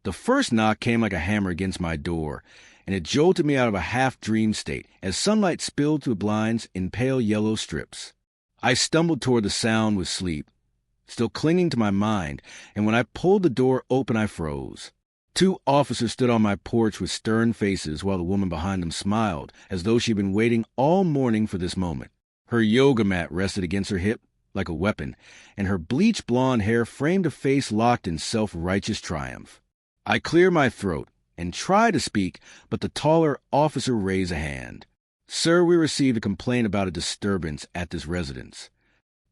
The first knock came like a hammer against my door, and it jolted me out of a half-dream state as sunlight spilled through the blinds in pale yellow strips. I stumbled toward the sound with sleep, still clinging to my mind, and when I pulled the door open I froze. Two officers stood on my porch with stern faces while the woman behind them smiled, as though she'd been waiting all morning for this moment. Her yoga mat rested against her hip like a weapon, and her bleached blonde hair framed a face locked in self-righteous triumph. I cleared my throat and tried to speak, but the taller officer raised a hand. "Sir, we received a complaint about a disturbance at this residence."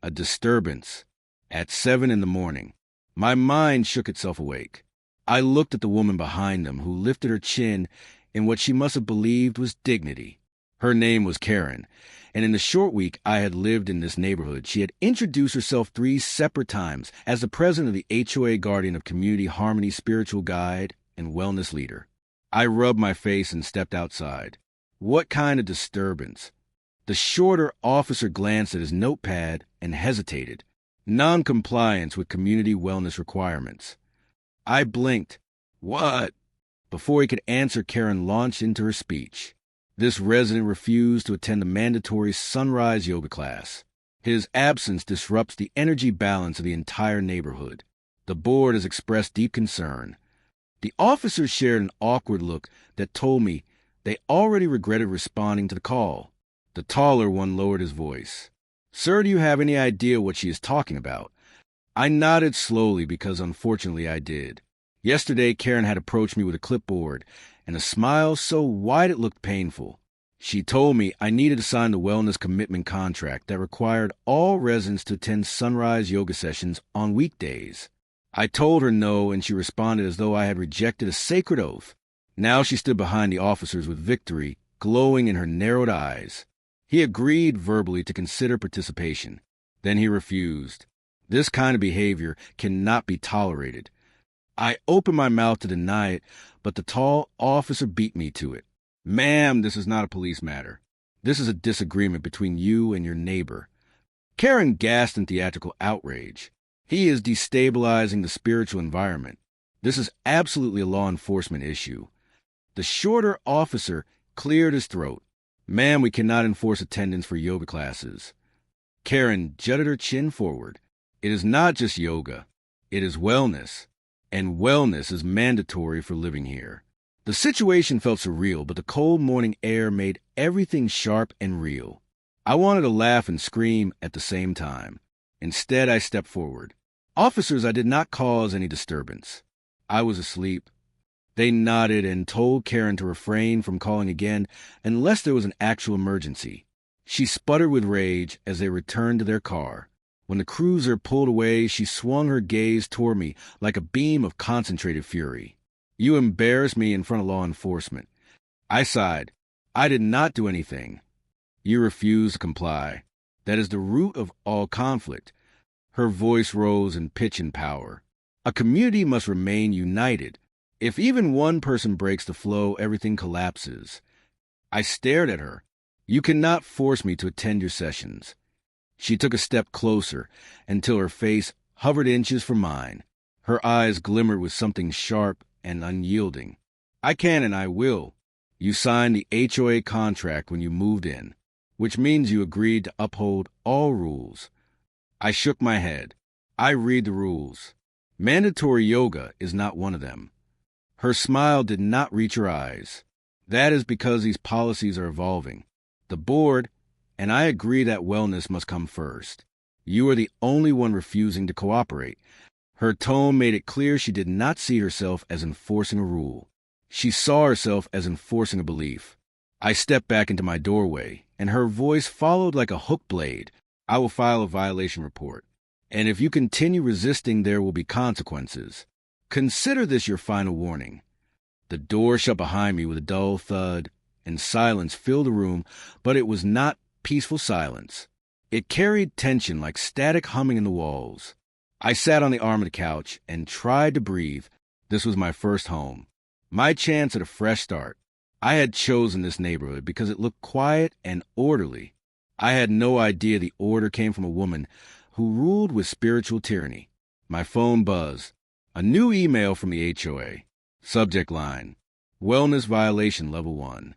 A disturbance. At 7 in the morning. My mind shook itself awake. I looked at the woman behind them, who lifted her chin in what she must have believed was dignity. Her name was Kerren, and in the short week I had lived in this neighborhood, she had introduced herself 3 separate times as the president of the HOA Guardian of Community Harmony Spiritual Guide and Wellness Leader. I rubbed my face and stepped outside. What kind of disturbance? The shorter officer glanced at his notepad and hesitated. Non-compliance with community wellness requirements. I blinked. What? Before he could answer, Kerren launched into her speech. This resident refused to attend the mandatory sunrise yoga class. His absence disrupts the energy balance of the entire neighborhood. The board has expressed deep concern. The officers shared an awkward look that told me they already regretted responding to the call. The taller one lowered his voice. "Sir, do you have any idea what she is talking about?" I nodded slowly because unfortunately I did. Yesterday, Kerren had approached me with a clipboard and a smile so wide it looked painful. She told me I needed to sign the wellness commitment contract that required all residents to attend sunrise yoga sessions on weekdays. I told her no, and she responded as though I had rejected a sacred oath. Now she stood behind the officers with victory glowing in her narrowed eyes. He agreed verbally to consider participation. Then he refused. This kind of behavior cannot be tolerated. I opened my mouth to deny it, but the tall officer beat me to it. "Ma'am, this is not a police matter. This is a disagreement between you and your neighbor." Kerren gasped in theatrical outrage. He is destabilizing the spiritual environment. This is absolutely a law enforcement issue. The shorter officer cleared his throat. "Ma'am, we cannot enforce attendance for yoga classes." Kerren jutted her chin forward. "It is not just yoga. It is wellness. And wellness is mandatory for living here." The situation felt surreal, but the cold morning air made everything sharp and real. I wanted to laugh and scream at the same time. Instead, I stepped forward. "Officers, I did not cause any disturbance. I was asleep." They nodded and told Kerren to refrain from calling again unless there was an actual emergency. She sputtered with rage as they returned to their car. When the cruiser pulled away, she swung her gaze toward me like a beam of concentrated fury. "You embarrass me in front of law enforcement." I sighed. "I did not do anything." "You refuse to comply. That is the root of all conflict." Her voice rose in pitch and power. "A community must remain united. If even one person breaks the flow, everything collapses." I stared at her. "You cannot force me to attend your sessions." She took a step closer until her face hovered inches from mine. Her eyes glimmered with something sharp and unyielding. "I can and I will. You signed the HOA contract when you moved in, which means you agreed to uphold all rules." I shook my head. "I read the rules. Mandatory yoga is not one of them." Her smile did not reach her eyes. "That is because these policies are evolving. The board, and I agree that wellness must come first. You are the only one refusing to cooperate." Her tone made it clear she did not see herself as enforcing a rule. She saw herself as enforcing a belief. I stepped back into my doorway, and her voice followed like a hook blade. "I will file a violation report. And if you continue resisting, there will be consequences. Consider this your final warning." The door shut behind me with a dull thud, and silence filled the room, but it was not peaceful silence. It carried tension like static humming in the walls. I sat on the arm of the couch and tried to breathe. This was my first home, my chance at a fresh start. I had chosen this neighborhood because it looked quiet and orderly. I had no idea the order came from a woman who ruled with spiritual tyranny. My phone buzzed. A new email from the HOA. Subject line: Wellness Violation Level 1.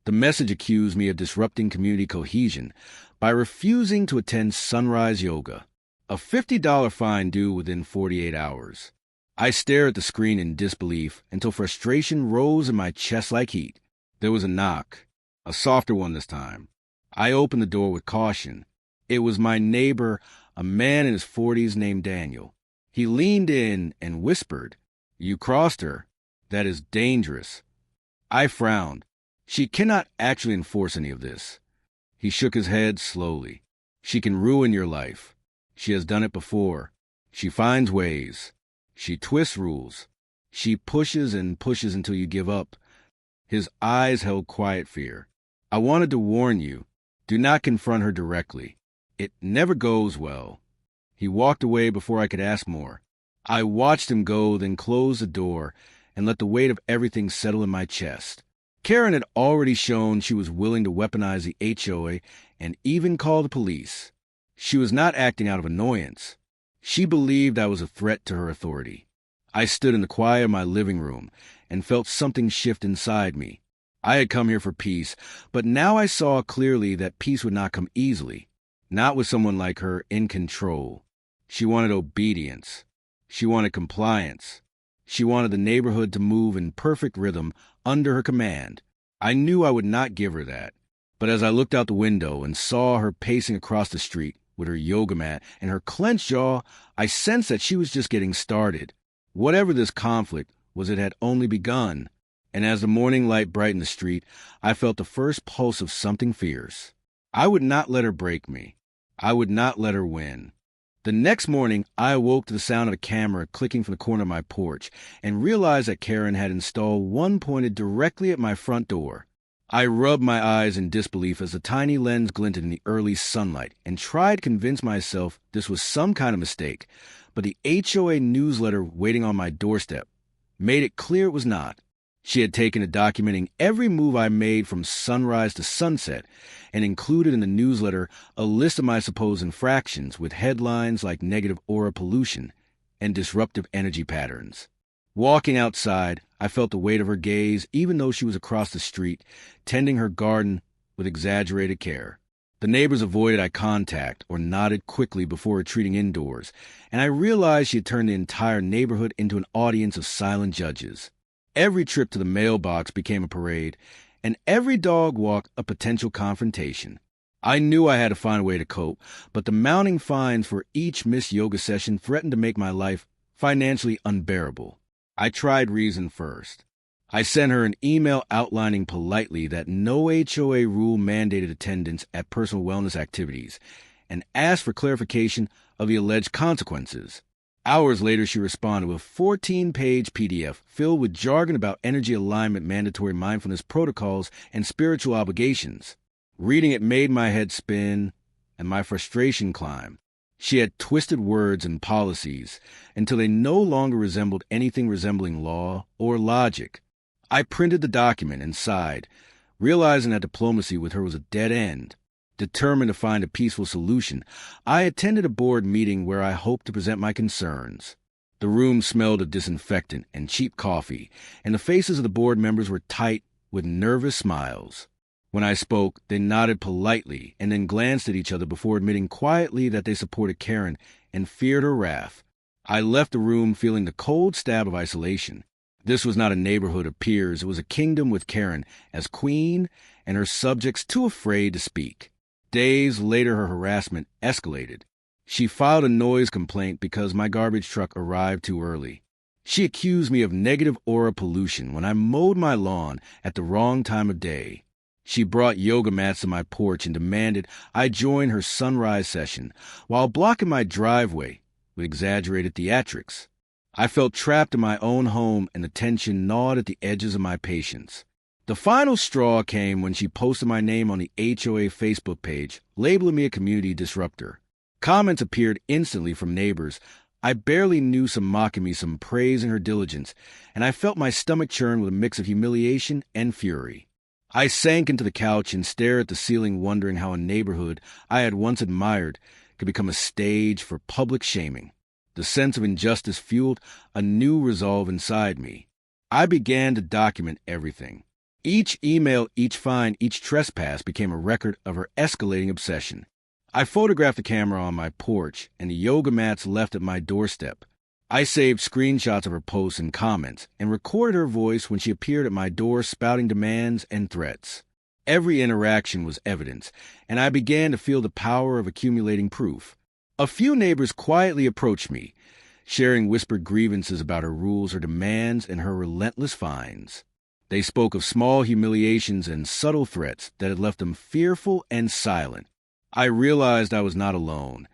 The message accused me of disrupting community cohesion by refusing to attend sunrise yoga. A $50 fine due within 48 hours. I stared at the screen in disbelief until frustration rose in my chest like heat. There was a knock, a softer one this time. I opened the door with caution. It was my neighbor, a man in his 40s named Daniel. He leaned in and whispered, "You crossed her. That is dangerous." I frowned. She cannot actually enforce any of this. He shook his head slowly. She can ruin your life. She has done it before. She finds ways. She twists rules. She pushes and pushes until you give up. His eyes held quiet fear. I wanted to warn you. Do not confront her directly. It never goes well. He walked away before I could ask more. I watched him go, then close the door and let the weight of everything settle in my chest. Kerren had already shown she was willing to weaponize the HOA and even call the police. She was not acting out of annoyance. She believed I was a threat to her authority. I stood in the quiet of my living room and felt something shift inside me. I had come here for peace, but now I saw clearly that peace would not come easily, not with someone like her in control. She wanted obedience. She wanted compliance. She wanted the neighborhood to move in perfect rhythm under her command. I knew I would not give her that. But as I looked out the window and saw her pacing across the street with her yoga mat and her clenched jaw, I sensed that she was just getting started. Whatever this conflict was, it had only begun. And as the morning light brightened the street, I felt the first pulse of something fierce. I would not let her break me. I would not let her win. The next morning, I awoke to the sound of a camera clicking from the corner of my porch and realized that Kerren had installed one pointed directly at my front door. I rubbed my eyes in disbelief as the tiny lens glinted in the early sunlight and tried to convince myself this was some kind of mistake, but the HOA newsletter waiting on my doorstep made it clear it was not. She had taken to documenting every move I made from sunrise to sunset and included in the newsletter a list of my supposed infractions with headlines like negative aura pollution and disruptive energy patterns. Walking outside, I felt the weight of her gaze even though she was across the street, tending her garden with exaggerated care. The neighbors avoided eye contact or nodded quickly before retreating indoors, and I realized she had turned the entire neighborhood into an audience of silent judges. Every trip to the mailbox became a parade, and every dog walk a potential confrontation. I knew I had to find a way to cope, but the mounting fines for each missed yoga session threatened to make my life financially unbearable. I tried reason first. I sent her an email outlining politely that no HOA rule mandated attendance at personal wellness activities, and asked for clarification of the alleged consequences. Hours later, she responded with a 14-page PDF filled with jargon about energy alignment, mandatory mindfulness protocols, and spiritual obligations. Reading it made my head spin and my frustration climb. She had twisted words and policies until they no longer resembled anything resembling law or logic. I printed the document and sighed, realizing that diplomacy with her was a dead end. Determined to find a peaceful solution, I attended a board meeting where I hoped to present my concerns. The room smelled of disinfectant and cheap coffee, and the faces of the board members were tight with nervous smiles. When I spoke, they nodded politely and then glanced at each other before admitting quietly that they supported Kerren and feared her wrath. I left the room feeling the cold stab of isolation. This was not a neighborhood of peers. It was a kingdom with Kerren as queen and her subjects too afraid to speak. Days later, her harassment escalated. She filed a noise complaint because my garbage truck arrived too early. She accused me of negative aura pollution when I mowed my lawn at the wrong time of day. She brought yoga mats to my porch and demanded I join her sunrise session while blocking my driveway with exaggerated theatrics. I felt trapped in my own home and the tension gnawed at the edges of my patience. The final straw came when she posted my name on the HOA Facebook page, labeling me a community disruptor. Comments appeared instantly from neighbors. I barely knew some mocking me, some praising her diligence, and I felt my stomach churn with a mix of humiliation and fury. I sank into the couch and stared at the ceiling, wondering how a neighborhood I had once admired could become a stage for public shaming. The sense of injustice fueled a new resolve inside me. I began to document everything. Each email, each fine, each trespass became a record of her escalating obsession. I photographed the camera on my porch and the yoga mats left at my doorstep. I saved screenshots of her posts and comments and recorded her voice when she appeared at my door spouting demands and threats. Every interaction was evidence, and I began to feel the power of accumulating proof. A few neighbors quietly approached me, sharing whispered grievances about her rules, her demands, and her relentless fines. They spoke of small humiliations and subtle threats that had left them fearful and silent. I realized I was not alone,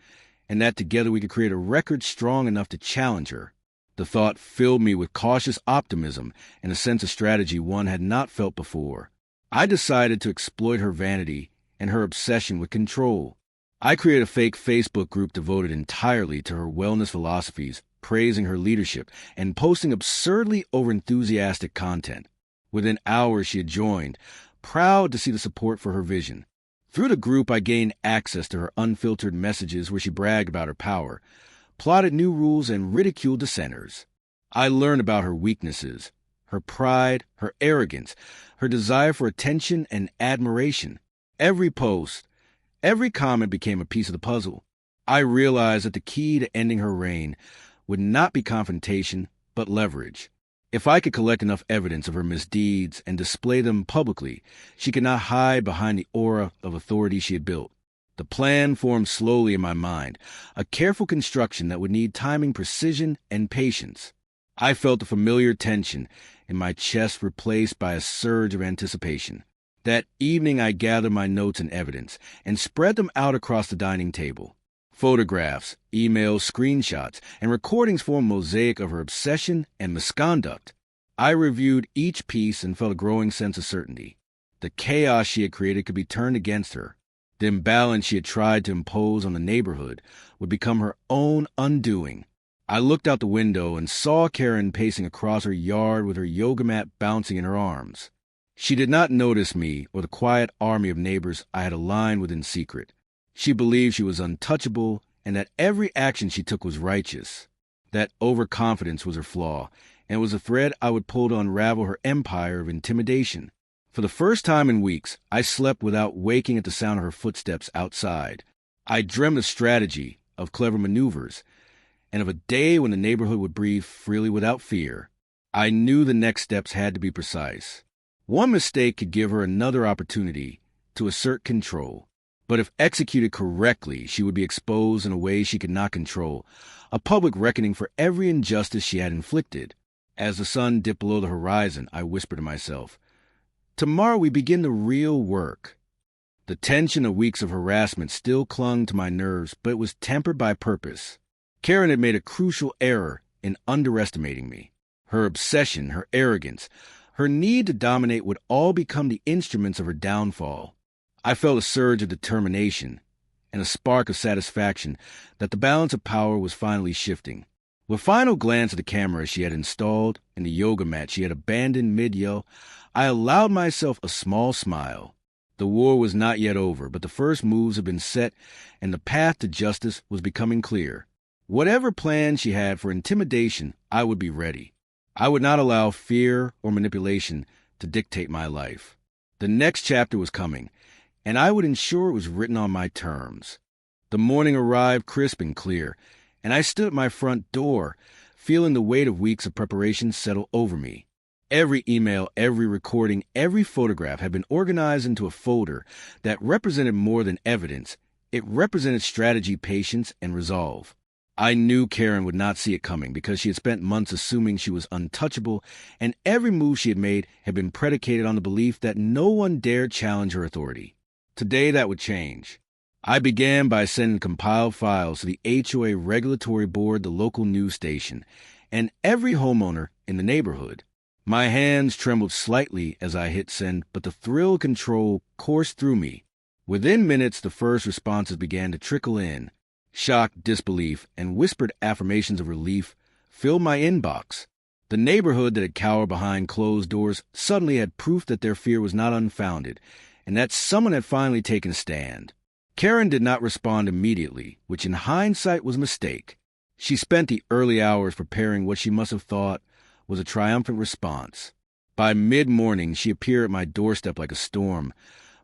and that together we could create a record strong enough to challenge her. The thought filled me with cautious optimism and a sense of strategy one had not felt before. I decided to exploit her vanity and her obsession with control. I created a fake Facebook group devoted entirely to her wellness philosophies, praising her leadership, and posting absurdly over-enthusiastic content. Within hours she had joined, proud to see the support for her vision. Through the group, I gained access to her unfiltered messages where she bragged about her power, plotted new rules, and ridiculed dissenters. I learned about her weaknesses, her pride, her arrogance, her desire for attention and admiration. Every post, every comment became a piece of the puzzle. I realized that the key to ending her reign would not be confrontation, but leverage. If I could collect enough evidence of her misdeeds and display them publicly, she could not hide behind the aura of authority she had built. The plan formed slowly in my mind, a careful construction that would need timing, precision, and patience. I felt the familiar tension in my chest replaced by a surge of anticipation. That evening I gathered my notes and evidence and spread them out across the dining table. Photographs, emails, screenshots, and recordings formed a mosaic of her obsession and misconduct. I reviewed each piece and felt a growing sense of certainty. The chaos she had created could be turned against her. The imbalance she had tried to impose on the neighborhood would become her own undoing. I looked out the window and saw Kerren pacing across her yard with her yoga mat bouncing in her arms. She did not notice me or the quiet army of neighbors I had aligned with in secret. She believed she was untouchable and that every action she took was righteous. That overconfidence was her flaw, and was a thread I would pull to unravel her empire of intimidation. For the first time in weeks, I slept without waking at the sound of her footsteps outside. I dreamed of strategy, of clever maneuvers, and of a day when the neighborhood would breathe freely without fear. I knew the next steps had to be precise. One mistake could give her another opportunity to assert control. But if executed correctly, she would be exposed in a way she could not control, a public reckoning for every injustice she had inflicted. As the sun dipped below the horizon, I whispered to myself, "Tomorrow we begin the real work." The tension of weeks of harassment still clung to my nerves, but it was tempered by purpose. Kerren had made a crucial error in underestimating me. Her obsession, her arrogance, her need to dominate would all become the instruments of her downfall. I felt a surge of determination and a spark of satisfaction that the balance of power was finally shifting. With a final glance at the camera she had installed and the yoga mat she had abandoned mid-yell, I allowed myself a small smile. The war was not yet over, but the first moves had been set and the path to justice was becoming clear. Whatever plan she had for intimidation, I would be ready. I would not allow fear or manipulation to dictate my life. The next chapter was coming, and I would ensure it was written on my terms. The morning arrived crisp and clear, and I stood at my front door, feeling the weight of weeks of preparation settle over me. Every email, every recording, every photograph had been organized into a folder that represented more than evidence. It represented strategy, patience, and resolve. I knew Kerren would not see it coming because she had spent months assuming she was untouchable, and every move she had made had been predicated on the belief that no one dared challenge her authority. Today that would change. I began by sending compiled files to the HOA Regulatory Board, the local news station, and every homeowner in the neighborhood. My hands trembled slightly as I hit send, but the thrill of control coursed through me. Within minutes, the first responses began to trickle in. Shock, disbelief, and whispered affirmations of relief filled my inbox. The neighborhood that had cowered behind closed doors suddenly had proof that their fear was not unfounded, and that someone had finally taken a stand. Kerren did not respond immediately, which in hindsight was a mistake. She spent the early hours preparing what she must have thought was a triumphant response. By mid-morning, she appeared at my doorstep like a storm,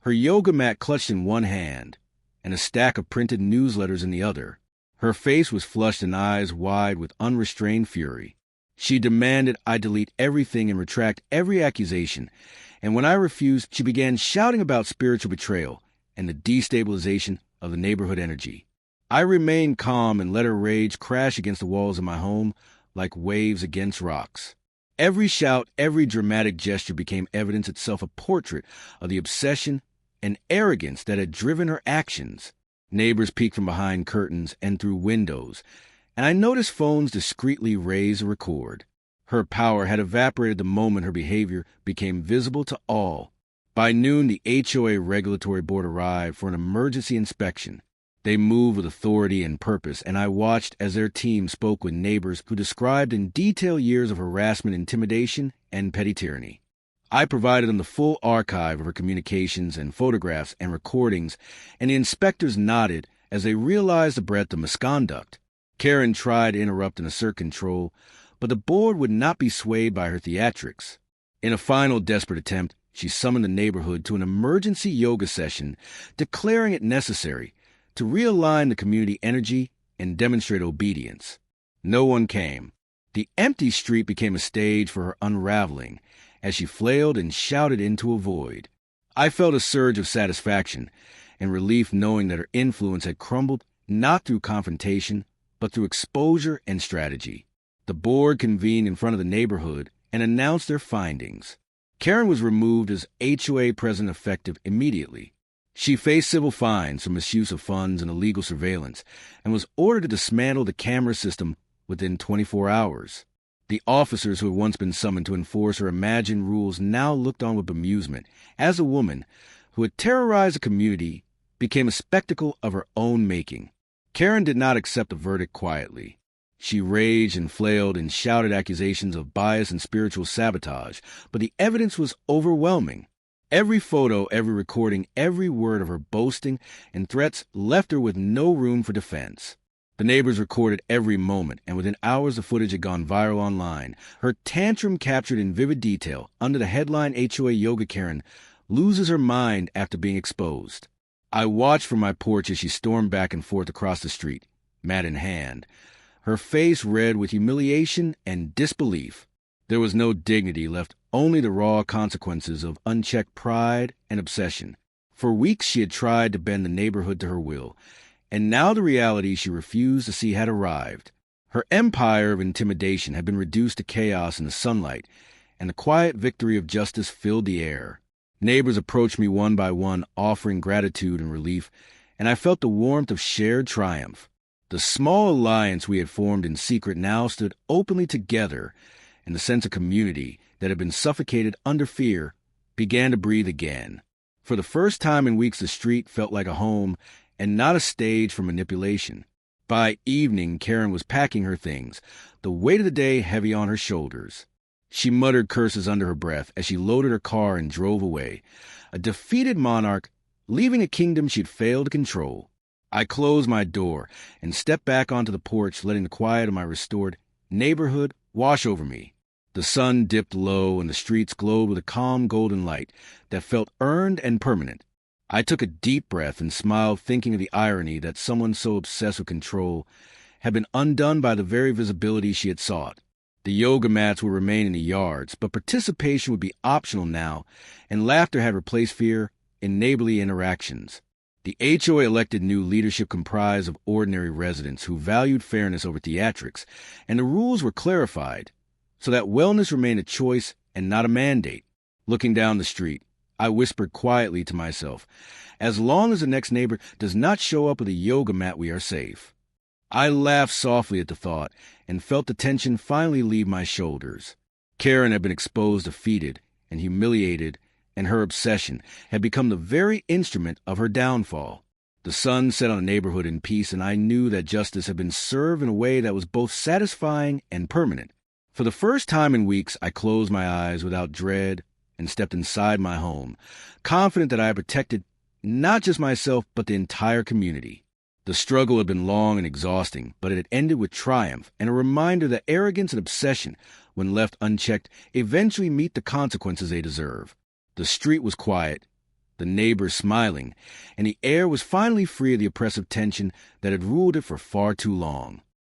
her yoga mat clutched in one hand and a stack of printed newsletters in the other. Her face was flushed and eyes wide with unrestrained fury. She demanded I delete everything and retract every accusation, and when I refused, she began shouting about spiritual betrayal and the destabilization of the neighborhood energy. I remained calm and let her rage crash against the walls of my home like waves against rocks. Every shout, every dramatic gesture became evidence itself a portrait of the obsession and arrogance that had driven her actions. Neighbors peeked from behind curtains and through windows, and I noticed phones discreetly raise or record. Her power had evaporated the moment her behavior became visible to all. By noon, the HOA Regulatory Board arrived for an emergency inspection. They moved with authority and purpose, and I watched as their team spoke with neighbors who described in detail years of harassment, intimidation, and petty tyranny. I provided them the full archive of her communications and photographs and recordings, and the inspectors nodded as they realized the breadth of misconduct. Kerren tried to interrupt and assert control, but the board would not be swayed by her theatrics. In a final desperate attempt, she summoned the neighborhood to an emergency yoga session, declaring it necessary to realign the community energy and demonstrate obedience. No one came. The empty street became a stage for her unraveling as she flailed and shouted into a void. I felt a surge of satisfaction and relief knowing that her influence had crumbled not through confrontation, but through exposure and strategy. The board convened in front of the neighborhood and announced their findings. Kerren was removed as HOA president effective immediately. She faced civil fines for misuse of funds and illegal surveillance and was ordered to dismantle the camera system within 24 hours. The officers who had once been summoned to enforce her imagined rules now looked on with bemusement as a woman who had terrorized the community became a spectacle of her own making. Kerren did not accept the verdict quietly. She raged and flailed and shouted accusations of bias and spiritual sabotage, but the evidence was overwhelming. Every photo, every recording, every word of her boasting and threats left her with no room for defense. The neighbors recorded every moment, and within hours the footage had gone viral online. Her tantrum captured in vivid detail under the headline HOA Yoga Kerren loses her mind after being exposed. I watched from my porch as she stormed back and forth across the street, mat in hand, her face red with humiliation and disbelief. There was no dignity left, only the raw consequences of unchecked pride and obsession. For weeks she had tried to bend the neighborhood to her will, and now the reality she refused to see had arrived. Her empire of intimidation had been reduced to chaos in the sunlight, and the quiet victory of justice filled the air. Neighbors approached me one by one, offering gratitude and relief, and I felt the warmth of shared triumph. The small alliance we had formed in secret now stood openly together, and the sense of community that had been suffocated under fear began to breathe again. For the first time in weeks, the street felt like a home and not a stage for manipulation. By evening, Kerren was packing her things, the weight of the day heavy on her shoulders. She muttered curses under her breath as she loaded her car and drove away, a defeated monarch leaving a kingdom she'd failed to control. I closed my door and stepped back onto the porch, letting the quiet of my restored neighborhood wash over me. The sun dipped low and the streets glowed with a calm golden light that felt earned and permanent. I took a deep breath and smiled, thinking of the irony that someone so obsessed with control had been undone by the very visibility she had sought. The yoga mats would remain in the yards, but participation would be optional now, and laughter had replaced fear in neighborly interactions. The HOA elected new leadership comprised of ordinary residents who valued fairness over theatrics, and the rules were clarified so that wellness remained a choice and not a mandate. Looking down the street, I whispered quietly to myself, as long as the next neighbor does not show up with a yoga mat, we are safe. I laughed softly at the thought and felt the tension finally leave my shoulders. Kerren had been exposed, defeated, and humiliated, and her obsession had become the very instrument of her downfall. The sun set on the neighborhood in peace, and I knew that justice had been served in a way that was both satisfying and permanent. For the first time in weeks, I closed my eyes without dread and stepped inside my home, confident that I had protected not just myself, but the entire community. The struggle had been long and exhausting, but it had ended with triumph and a reminder that arrogance and obsession, when left unchecked, eventually meet the consequences they deserve. The street was quiet, the neighbors smiling, and the air was finally free of the oppressive tension that had ruled it for far too long.